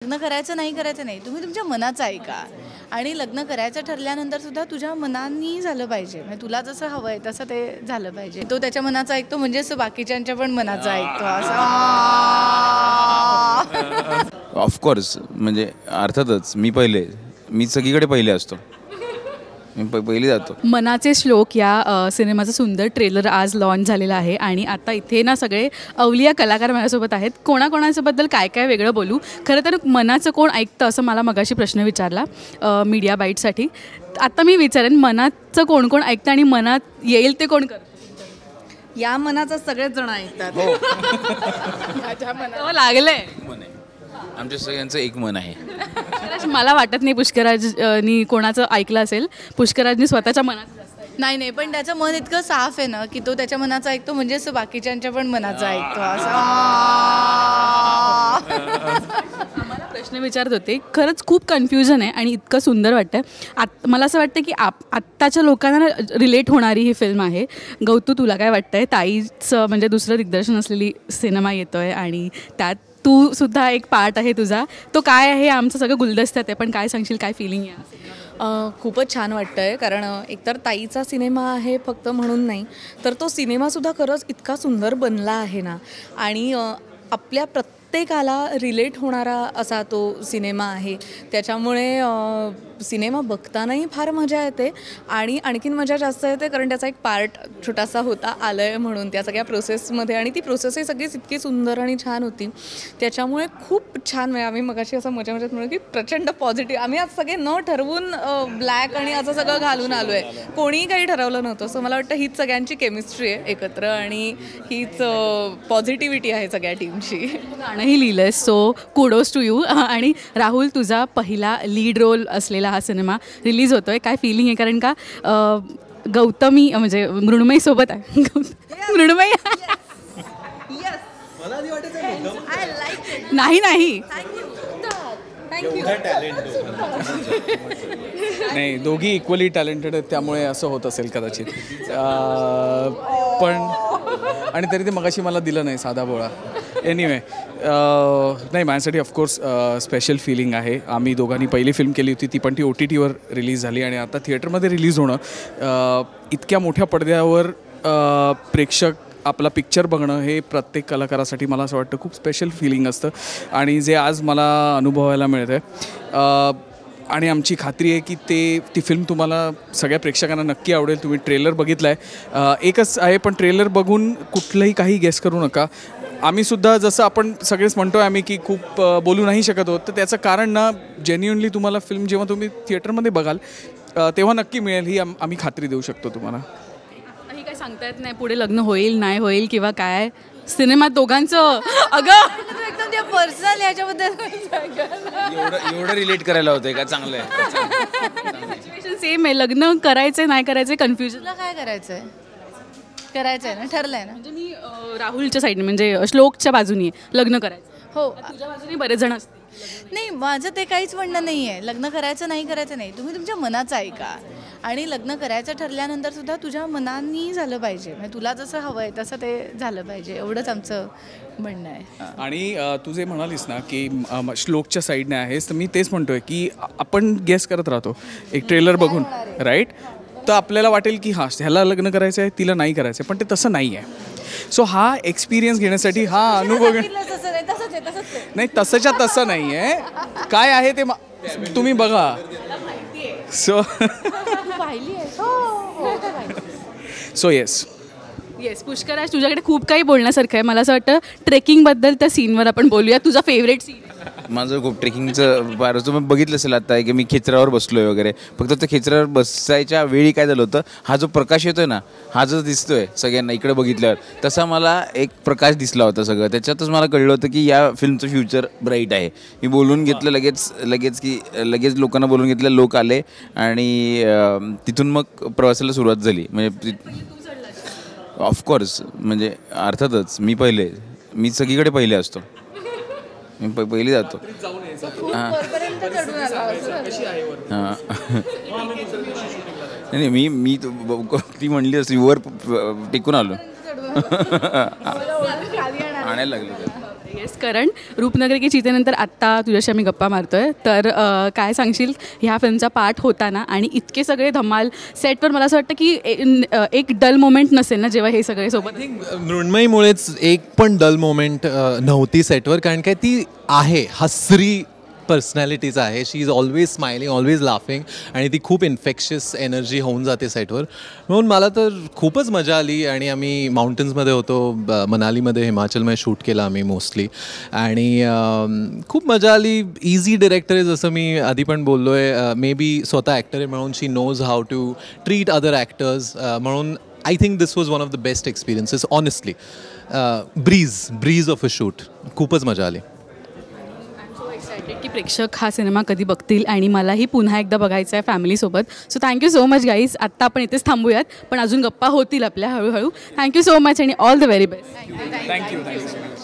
लग्न करायचं नाही तुम्ही तुमच्या मनाचं ऐका आणि लग्न करायचं ठरल्यानंतर सुद्धा तुझ्या मनाने झालं पाहिजे. म्हणजे तुला जसं हवंय तसं ते झालं पाहिजे. तो त्याच्या मनाचं ऐकतो म्हणजेच बाकीच्यांच्या पण मनाचं ऐकतो असं. ऑफकोर्स म्हणजे अर्थातच मी सगळीकडे पहिले असतो. मी पहिली जातो. मनाचे श्लोक या सिनेमाचं सुंदर ट्रेलर आज लॉन्च झालेलं आहे आणि आता इथे ना सगळे अवलिया कलाकार माझ्यासोबत आहेत. कोणाकोणाच्याबद्दल काय काय वेगळं बोलू. खरं तर मनाचं कोण ऐकतं असं मला मगाशी प्रश्न विचारला मीडिया बाईटसाठी. आता मी विचारेन मनाचं कोण कोण ऐकतं आणि मनात येईल ते कोण करतं. या मनाचं सगळेच जण ऐकतात. माझ्या मनावर लागलंय. आमच्या सगळ्यांचं एक मन आहे. मला वाटत नाही पुष्कराजनी कोणाचं ऐकलं असेल. पुष्कराजनी स्वतःच्या मनात नाही पण त्याचं मन इतकं साफ आहे ना की तो त्याच्या मनाचं ऐकतो म्हणजेच बाकीच्यांच्या पण मनाचं ऐकतो असं. मला प्रश्न विचारत होते. खरंच खूप कन्फ्युजन आहे आणि इतकं सुंदर वाटतं. मला असं वाटतं की आत्ताच्या लोकांना रिलेट होणारी ही फिल्म आहे. गौतू तुला काय वाटतंय? ताईचं म्हणजे दुसरं दिग्दर्शन असलेली सिनेमा येतोय आणि त्यात तू सुद्धा एक पार्ट आहे तुझा. तो काय आहे? आमचं सगळं गुलदस्त्यात आहे पण काय सांगशील, काय फिलिंग आहे? खूपच छान वाटतं आहे कारण एकतर ताईचा सिनेमा आहे फक्त म्हणून नाही तर तो सिनेमासुद्धा खरंच इतका सुंदर बनला आहे ना आणि आपल्या प्रत्येकाला रिलेट होणारा असा तो सिनेमा आहे. त्याच्यामुळे सिनेमा बघतानाही फार मजा येते आणि आणखीन मजा जास्त येते कारण त्याचा एक पार्ट छोटासा होता आलं आहे म्हणून त्या सगळ्या प्रोसेसमध्ये आणि ती प्रोसेसही सगळीच इतकी सुंदर आणि छान होती. त्याच्यामुळे खूप छान आम्ही मगाशी असं मजामजात म्हणून की प्रचंड पॉझिटिव्ह आम्ही आज सगळे न ठरवून ब्लॅक आणि असं सगळं घालून आलो आहे. कोणीही काही ठरवलं नव्हतं. सो मला वाटतं हीच सगळ्यांची केमिस्ट्री आहे एकत्र आणि हीच पॉझिटिव्हिटी आहे सगळ्या टीमची. गाणंही लिहिलं आहे सो कुडोज टू यू. आणि राहुल तुझा पहिला लीड रोल असलेला हा सिनेमा रिलीज होतोय. काय फिलिंग आहे? कारण का गौतमी म्हणजे मृण्मयी सोबत आहे. मृण्मयी नाही नाही दोघी इक्वली टॅलेंटेड आहेत त्यामुळे असं होत असेल कदाचित. पण आणि तरी ते मगाशी मला दिलं नाही साधा बोळा. एनिवे नाही माझ्यासाठी ऑफकोर्स स्पेशल फिलिंग आहे. आम्ही दोघांनी पहिली फिल्म केली होती ती पण ती OTTवर रिलीज झाली आणि आता थिएटरमध्ये रिलीज होणं इतक्या मोठ्या पडद्यावर प्रेक्षक आपला पिक्चर बघणं हे प्रत्येक कलाकारासाठी मला असं वाटतं खूप स्पेशल फिलिंग असतं आणि जे आज मला अनुभवायला मिळतं आहे. आणि आमची खात्री आहे की ती फिल्म तुम्हाला सगळ्या प्रेक्षकांना नक्की आवडेल. तुम्ही ट्रेलर बघितला आहे. एकच आहे पण ट्रेलर बघून कुठलंही काही गेस करू नका. आम्हीसुद्धा जसं आपण सगळेच म्हणतो आहे आम्ही की खूप बोलू नाही शकत आहोत तर त्याचं कारण ना जेन्युइनली तुम्हाला फिल्म जेव्हा तुम्ही थिएटरमध्ये बघाल तेव्हा नक्की मिळेल ही आम्ही खात्री देऊ शकतो तुम्हाला. ही काय सांगता येत नाही पुढे लग्न होईल नाही होईल किंवा काय. सिनेमात दोघांचं अगं एकदम त्या पर्सनल याच्याबद्दल एवढं रिलेट करायला होतंय का? चांगलं आहे. सिच्युएशन सेम आहे. लग्न करायचं नाही करायचं कन्फ्युजन. तुला काय करायचंय? करायचंय ना? ठरलंय ना? म्हणजे मी राहुलच्या साईडने म्हणजे श्लोकच्या बाजूने लग्न करायचं. हो तुझ्या बाजूने बरेच जण असतील. नाही माझं ते काहीच म्हणणं नाही आहे. लग्न करायचं नाही तुम्ही तुमच्या मनाचं ऐका आणि लग्न करायचं ठरल्यानंतर सुद्धा तुझ्या मनाने झालं पाहिजे. म्हणजे तुला जसं हवंय तसं ते झालं पाहिजे एवढंच आमचं म्हणणं आहे. आणि तू जे म्हणालीस ना की श्लोकच्या साईडने आहेस तर मी तेच म्हणतोय की आपण गेस करत राहतो एक ट्रेलर बघून राईट. तर आपल्याला वाटेल की हां ह्याला लग्न करायचं आहे तिला नाही करायचं आहे पण ते तसं नाही आहे. सो हा एक्सपिरियन्स घेण्यासाठी हा अनुभव नाही तसंच्या तसं नाही आहे. काय आहे ते तुम्ही बघा. सो येस पुष्कराज तुझ्याकडे खूप काही बोलण्यासारखं आहे. मला असं वाटतं ट्रेकिंगबद्दल त्या सीनवर आपण बोलूया. तुझा फेवरेट सीन? माझं खूप ट्रेकिंगचं फारच तुम्ही बघितलं असेल आता की मी खेचरावर बसलो आहे वगैरे. फक्त त्या खेचरावर बसायच्या वेळी काय झालं होतं हा जो प्रकाश येतोय ना हा जो दिसतोय सगळ्यांना इकडे बघितल्यावर तसा मला एक प्रकाश दिसला होता सगळं. त्याच्यातच मला कळलं होतं की या फिल्मचं फ्युचर ब्राईट आहे. मी बोलून घेतलं लगेच लोकांना बोलून घेतलं. लोक आले आणि तिथून मग प्रवासाला सुरुवात झाली. म्हणजे ऑफकोर्स म्हणजे अर्थातच मी सगळीकडे पहिले असतो. मी पहिली जातो. हां नाही मी ती म्हणली असती वर टिकून आलो. आणायला लागले. येस करण, रूपनगर की चीतेनंतर आत्ता तुझ्याशी आम्ही गप्पा मारतोय, तर काय सांगशील ह्या फिल्मचा पार्ट होताना आणि इतके सगळे धमाल सेटवर, मला असं वाटतं की एक डल मोमेंट नसेल ना जेव्हा हे सगळे सोबत. मृण्मयीमुळेच एक पण डल मोमेंट नव्हती सेटवर, कारण काय ती आहे हसरी पर्सनॅलिटीज आहे. She is always smiling, always laughing, आणि ती खूप इन्फेक्शियस एनर्जी होऊन जाते सेटवर. म्हणून मला तर खूपच मजा आली. आणि आम्ही माउंटन्समध्ये होतो, मनालीमध्ये, हिमाचलमध्ये शूट केलं आम्ही मोस्टली, आणि खूप मजा आली. इझी डिरेक्टर आहे, जसं मी आधी पण बोललो आहे. मे बी स्वतः ॲक्टर आहे म्हणून she knows how to treat other actors, म्हणून I think this was one of the best experiences honestly. Breeze of a shoot, खूपच मजा आली. की प्रेक्षक हा सिनेमा कधी बघतील आणि मलाही पुन्हा एकदा बघायचा आहे फॅमिलीसोबत. So thank you so much guys. आत्ता आपण इथेच थांबूयात, पण अजून गप्पा होतील आपल्या हळूहळू. थँक्यू सो मच आणि all the very best. Thank you.